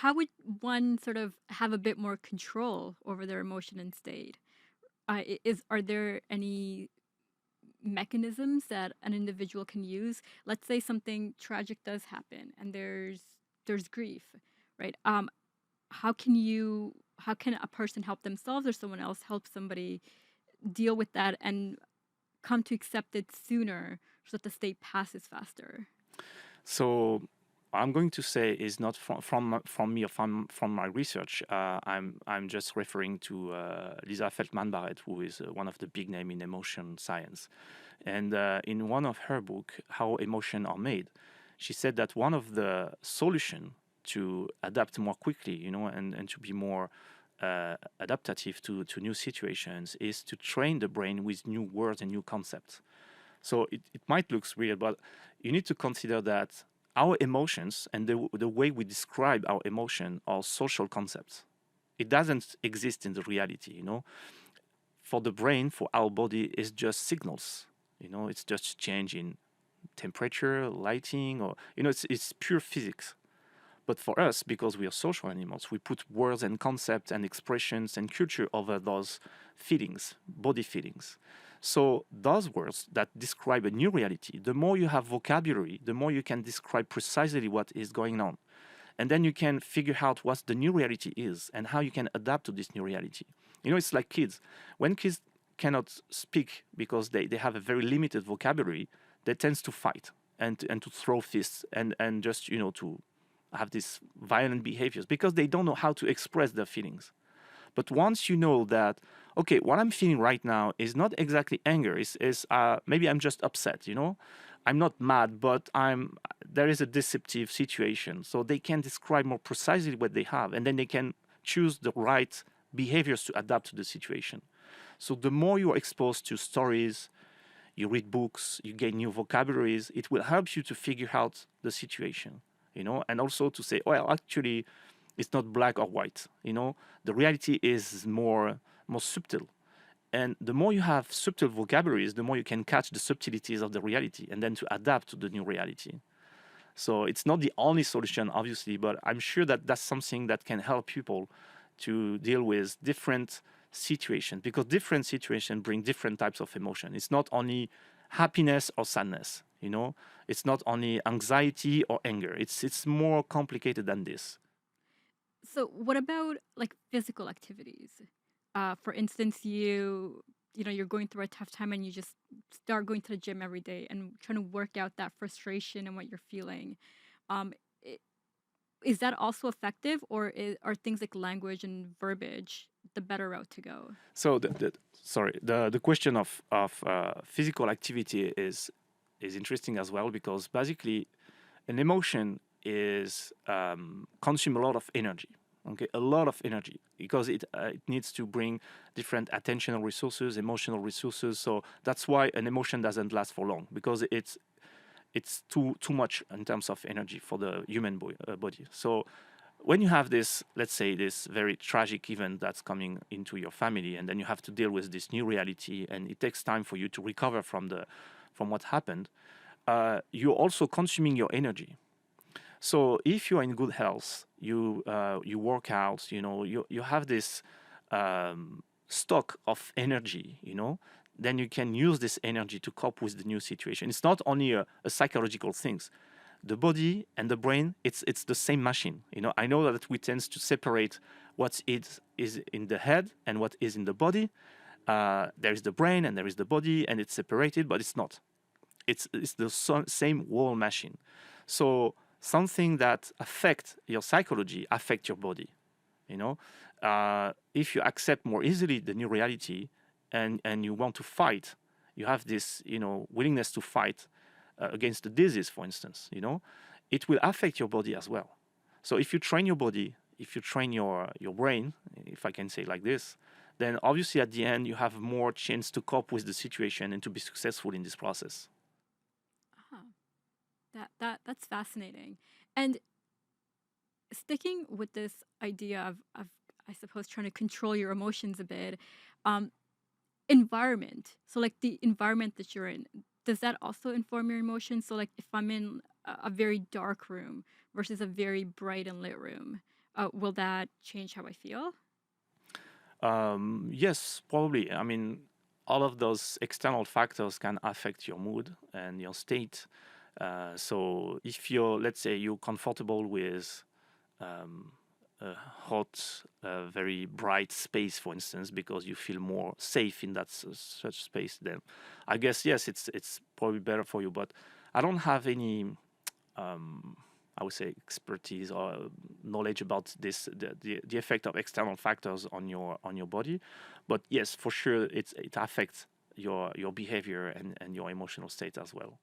how would one sort of have a bit more control over their emotion and state? Are there any mechanisms that an individual can use? Let's say something tragic does happen and there's grief, right? How can a person help themselves or someone else help somebody deal with that and come to accept it sooner so that the state passes faster? So I'm going to say is not from me or from my research. I'm just referring to Lisa Feldman Barrett, who is one of the big name in emotion science. And in one of her book, How Emotion Are Made, she said that one of the solution to adapt more quickly, and to be more adaptative to new situations is to train the brain with new words and new concepts. So it might look weird, but you need to consider that our emotions and the way we describe our emotion are social concepts. It doesn't exist in the reality. For the brain, for our body, is just signals. It's just change in temperature, lighting, or it's pure physics. But for us, because we are social animals, we put words and concepts and expressions and culture over those feelings, body feelings. So those words that describe a new reality, the more you have vocabulary, the more you can describe precisely what is going on. And then you can figure out what the new reality is and how you can adapt to this new reality. It's like kids. When kids cannot speak because they have a very limited vocabulary, they tend to fight and to throw fists and just, to have these violent behaviors because they don't know how to express their feelings. But once you know that, okay, what I'm feeling right now is not exactly anger, is maybe I'm just upset. I'm not mad, but there is a deceptive situation. So they can describe more precisely what they have, and then they can choose the right behaviors to adapt to the situation. So the more you are exposed to stories, you read books, you gain new vocabularies, it will help you to figure out the situation, and also to say, well, actually, it's not black or white. The reality is more subtle. And the more you have subtle vocabularies, the more you can catch the subtleties of the reality and then to adapt to the new reality. So it's not the only solution, obviously, but I'm sure that that's something that can help people to deal with different situations because different situations bring different types of emotion. It's not only happiness or sadness. It's not only anxiety or anger. It's more complicated than this. So what about like physical activities? For instance, you're going through a tough time and you just start going to the gym every day and trying to work out that frustration and what you're feeling. Um, i- is that also effective, or are things like language and verbiage the better route to go? So the question of physical activity is interesting as well because basically an emotion is consume a lot of energy. Okay, a lot of energy because it needs to bring different attentional resources, emotional resources. So that's why an emotion doesn't last for long because it's too much in terms of energy for the human body. So when you have this, let's say, this very tragic event that's coming into your family, and then you have to deal with this new reality, and it takes time for you to recover from what happened, you're also consuming your energy. So if you're in good health, you work out, you have this stock of energy. Then you can use this energy to cope with the new situation. It's not only a psychological things. The body and the brain, it's the same machine. I know that we tend to separate what is in the head and what is in the body. There is the brain and there is the body, and it's separated, but it's not. It's the same whole machine. So something that affects your psychology affects your body. You know, if you accept more easily the new reality, and you want to fight, you have this willingness to fight against the disease, for instance. It will affect your body as well. So if you train your body, if you train your brain, if I can say like this, then obviously at the end you have more chance to cope with the situation and to be successful in this process. Ah, that's fascinating. And sticking with this idea of I suppose trying to control your emotions a bit, um, environment. So like the environment that you're in, does that also inform your emotions? So like if I'm in a very dark room versus a very bright and lit room, will that change how I feel? Yes, probably. I mean, all of those external factors can affect your mood and your state. So if you're, let's say, you're comfortable with um, a hot, very bright space, for instance, because you feel more safe in that such space, then I guess yes, it's probably better for you. But I don't have any um, I would say expertise or knowledge about this the effect of external factors on your body, but yes, for sure it affects your behavior and your emotional state as well.